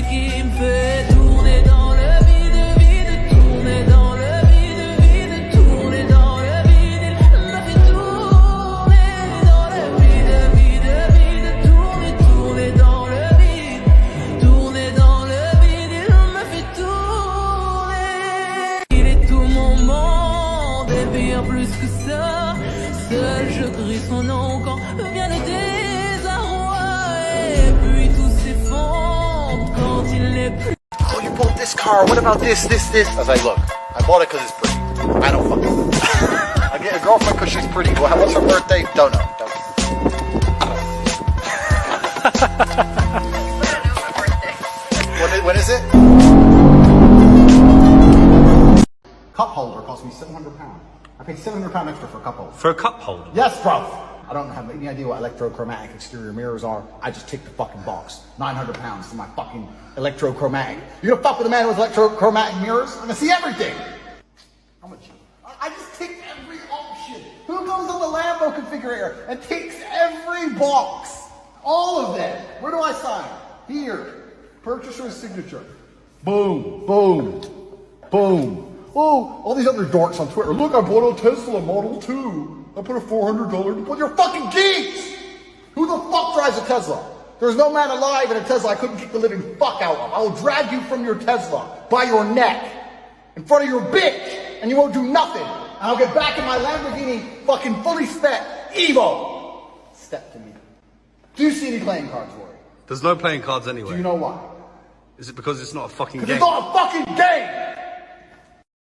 qui me fait tourner dans le vide, vide, tourner dans le vide, vide, tourner dans le vide. Il me fait tourner dans le vide, vide, vide, tourner, tourner dans le vide, tourner dans le vide. Il me fait tourner. Il est tout mon monde et bien plus que ça. Seul je crie son nom quand vient le désarroi et puis tout s'effondre quand il n'est plus. Oh, you bought this car. What about this? I was like, look, I bought it because it's pretty. I don't fucking. I get a girlfriend because she's pretty. Well, what's her birthday? Don't know. When is it? Cup holder cost me £700. I paid £700 extra for a cup holder. For a cup holder? Yes, bro. I don't have any idea what electrochromatic exterior mirrors are. I just take the fucking box. £900 for my fucking electrochromatic. You gonna fuck with a man with electrochromatic mirrors? I'm gonna see everything. How much? I just take every option. Who goes on the Lambo configurator and takes every box? All of them. Where do I sign? Here. Purchaser's signature. Boom, boom, boom. Oh, all these other dorks on Twitter. Look, I bought a Tesla Model 2. I put a $400 deposit. You're fucking geeks! Who the fuck drives a Tesla? There's no man alive in a Tesla I couldn't kick the living fuck out of. I will drag you from your Tesla by your neck in front of your bitch and you won't do nothing. And I'll get back in my Lamborghini fucking fully spec Evo. Step to me. Do you see any playing cards, Rory? There's no playing cards anyway. Do you know why? Is it because it's not a fucking game? Because it's not a fucking game!